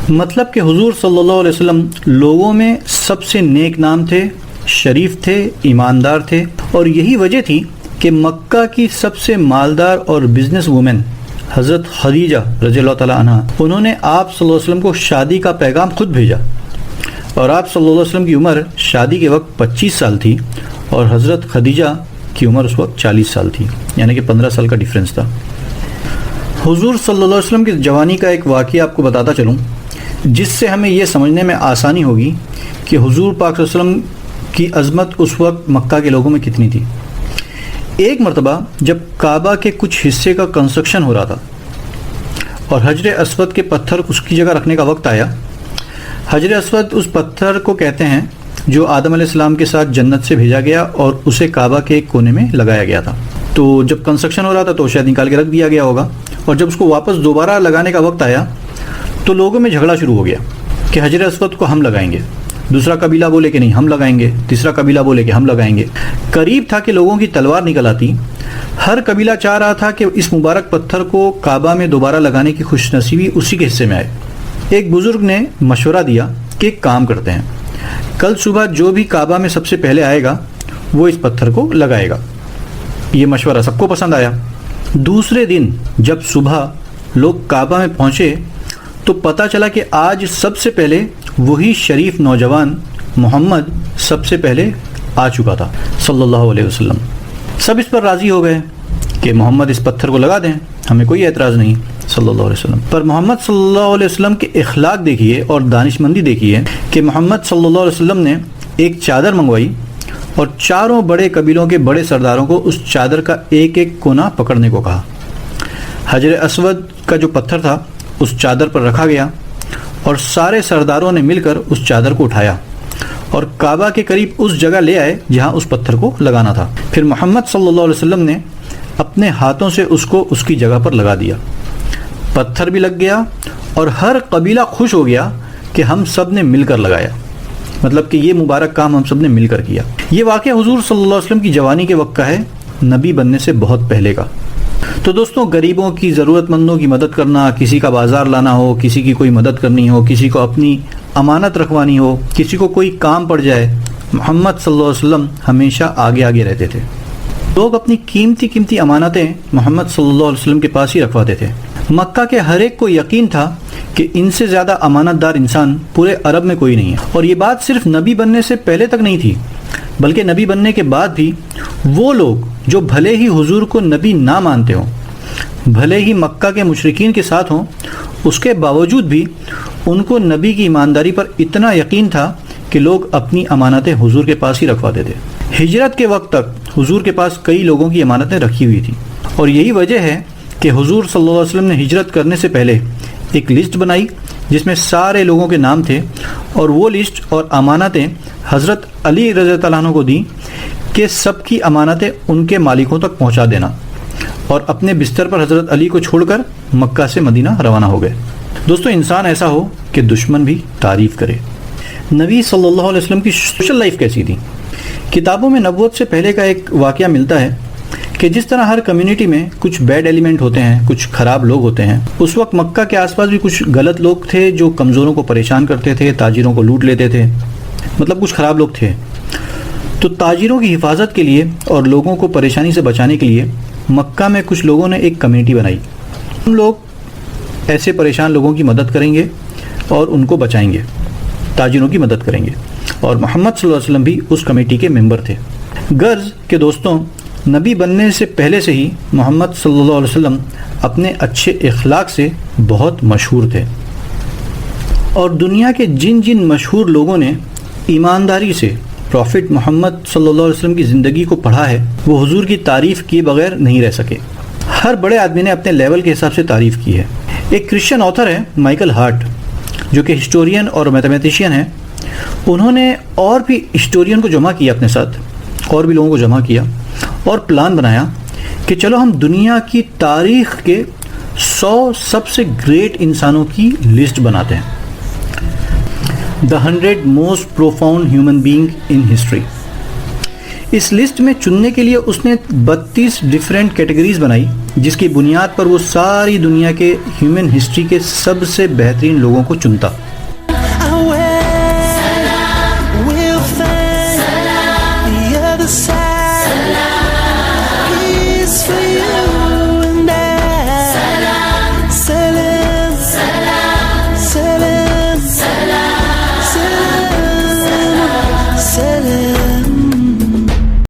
مطلب کہ حضور صلی اللہ علیہ وسلم لوگوں میں سب سے نیک نام تھے، شریف تھے، ایماندار تھے، اور یہی وجہ تھی کہ مکہ کی سب سے مالدار اور بزنس وومن حضرت خدیجہ رضی اللہ تعالیٰ عنہ، انہوں نے آپ صلی اللہ علیہ وسلم کو شادی کا پیغام خود بھیجا، اور آپ صلی اللہ علیہ وسلم کی عمر شادی کے وقت 25 سال تھی اور حضرت خدیجہ کی عمر اس وقت 40 سال تھی، یعنی کہ 15 سال کا ڈیفرنس تھا۔ حضور صلی اللہ علیہ وسلم کی جوانی کا ایک واقعہ آپ کو بتاتا چلوں، جس سے ہمیں یہ سمجھنے میں آسانی ہوگی کہ حضور پاک صلی اللہ علیہ وسلم کی عظمت اس وقت مکہ کے لوگوں میں کتنی تھی۔ ایک مرتبہ جب کعبہ کے کچھ حصے کا کنسٹرکشن ہو رہا تھا اور حجر اسود کے پتھر اس کی جگہ رکھنے کا وقت آیا، حجر اسود اس پتھر کو کہتے ہیں جو آدم علیہ السلام کے ساتھ جنت سے بھیجا گیا اور اسے کعبہ کے ایک کونے میں لگایا گیا تھا۔ تو جب کنسٹرکشن ہو رہا تھا تو شاید نکال کے رکھ دیا گیا ہوگا، اور جب اس کو واپس دوبارہ لگانے کا وقت آیا تو لوگوں میں جھگڑا شروع ہو گیا کہ حجر اسود کو ہم لگائیں گے، دوسرا قبیلہ بولے کہ نہیں ہم لگائیں گے، تیسرا قبیلہ بولے کہ ہم لگائیں گے۔ قریب تھا کہ لوگوں کی تلوار نکل آتی۔ ہر قبیلہ چاہ رہا تھا کہ اس مبارک پتھر کو کعبہ میں دوبارہ لگانے کی خوش نصیبی اسی کے حصے میں آئے۔ ایک بزرگ نے مشورہ دیا کہ ایک کام کرتے ہیں، کل صبح جو بھی کعبہ میں سب سے پہلے آئے گا وہ اس پتھر کو لگائے گا۔ یہ مشورہ سب کو پسند آیا۔ دوسرے دن جب صبح لوگ کعبہ میں پہنچے تو پتہ چلا کہ آج سب سے پہلے وہی شریف نوجوان محمد سب سے پہلے آ چکا تھا صلی اللہ علیہ وسلم۔ سب اس پر راضی ہو گئے کہ محمد اس پتھر کو لگا دیں، ہمیں کوئی اعتراض نہیں صلی اللہ علیہ وسلم پر۔ محمد صلی اللہ علیہ وسلم کے اخلاق دیکھیے اور دانشمندی دیکھیے کہ محمد صلی اللہ علیہ وسلم نے ایک چادر منگوائی اور چاروں بڑے قبیلوں کے بڑے سرداروں کو اس چادر کا ایک ایک کونا پکڑنے کو کہا۔ حجر اسود کا جو پتھر تھا اس چادر پر رکھا گیا اور سارے سرداروں نے مل کر اس چادر کو اٹھایا اور کعبہ کے قریب اس جگہ لے آئے جہاں اس پتھر کو لگانا تھا۔ پھر محمد صلی اللہ علیہ وسلم نے اپنے ہاتھوں سے اس کو اس کی جگہ پر لگا دیا، پتھر بھی لگ گیا اور ہر قبیلہ خوش ہو گیا کہ ہم سب نے مل کر لگایا، مطلب کہ یہ مبارک کام ہم سب نے مل کر کیا۔ یہ واقعہ حضور صلی اللہ علیہ وسلم کی جوانی کے وقت کا ہے، نبی بننے سے بہت پہلے کا۔ تو دوستوں، غریبوں کی، ضرورت مندوں کی مدد کرنا، کسی کا بازار لانا ہو، کسی کی کوئی مدد کرنی ہو، کسی کو اپنی امانت رکھوانی ہو، کسی کو کوئی کام پڑ جائے، محمد صلی اللہ علیہ وسلم ہمیشہ آگے آگے رہتے تھے۔ لوگ اپنی قیمتی امانتیں محمد صلی اللہ علیہ وسلم کے پاس ہی رکھواتے تھے۔ مکہ کے ہر ایک کو یقین تھا کہ ان سے زیادہ امانت دار انسان پورے عرب میں کوئی نہیں ہے، اور یہ بات صرف نبی بننے سے پہلے تک نہیں تھی، بلکہ نبی بننے کے بعد بھی وہ لوگ جو بھلے ہی حضور کو نبی نہ مانتے ہوں، بھلے ہی مکہ کے مشرکین کے ساتھ ہوں، اس کے باوجود بھی ان کو نبی کی ایمانداری پر اتنا یقین تھا کہ لوگ اپنی امانتیں حضور کے پاس ہی رکھواتے تھے۔ ہجرت کے وقت تک حضور کے پاس کئی لوگوں کی امانتیں رکھی ہوئی تھیں، اور یہی وجہ ہے کہ حضور صلی اللہ علیہ وسلم نے ہجرت کرنے سے پہلے ایک لسٹ بنائی جس میں سارے لوگوں کے نام تھے، اور وہ لسٹ اور امانتیں حضرت علی رضی اللہ عنہ کو دیں کہ سب کی امانتیں ان کے مالکوں تک پہنچا دینا، اور اپنے بستر پر حضرت علی کو چھوڑ کر مکہ سے مدینہ روانہ ہو گئے۔ دوستو، انسان ایسا ہو کہ دشمن بھی تعریف کرے۔ نبی صلی اللہ علیہ وسلم کی سوشل لائف کیسی تھی؟ کتابوں میں نبوت سے پہلے کا ایک واقعہ ملتا ہے کہ جس طرح ہر کمیونٹی میں کچھ بیڈ ایلیمنٹ ہوتے ہیں، کچھ خراب لوگ ہوتے ہیں، اس وقت مکہ کے آس پاس بھی کچھ غلط لوگ تھے جو کمزوروں کو پریشان کرتے تھے، تاجروں کو لوٹ لیتے تھے، مطلب کچھ خراب لوگ تھے۔ تو تاجروں کی حفاظت کے لیے اور لوگوں کو پریشانی سے بچانے کے لیے مکہ میں کچھ لوگوں نے ایک کمیٹی بنائی۔ ہم لوگ ایسے پریشان لوگوں کی مدد کریں گے اور ان کو بچائیں گے، تاجروں کی مدد کریں گے، اور محمد صلی اللہ علیہ وسلم بھی اس کمیٹی کے ممبر تھے۔ غرض کہ دوستوں، نبی بننے سے پہلے سے ہی محمد صلی اللہ علیہ وسلم اپنے اچھے اخلاق سے بہت مشہور تھے، اور دنیا کے جن جن مشہور لوگوں نے ایمانداری سے پروفٹ محمد صلی اللہ علیہ وسلم کی زندگی کو پڑھا ہے، وہ حضور کی تعریف کیے بغیر نہیں رہ سکے۔ ہر بڑے آدمی نے اپنے لیول کے حساب سے تعریف کی ہے۔ ایک کرسچن آتھر ہے مائیکل ہارٹ، جو کہ ہسٹورین اور میتھمیٹیشین ہیں۔ انہوں نے اور بھی ہسٹورین کو جمع کیا، اپنے ساتھ اور بھی لوگوں کو جمع کیا، اور پلان بنایا کہ چلو ہم دنیا کی تاریخ کے 100 سب سے گریٹ انسانوں کی لسٹ بناتے ہیں، The 100 most profound human being in history۔ اس لسٹ میں چننے کے لیے اس نے 32 ڈیفرنٹ کیٹیگریز بنائی جس کی بنیاد پر وہ ساری دنیا کے ہیومن ہسٹری کے سب سے بہترین لوگوں کو چنتا۔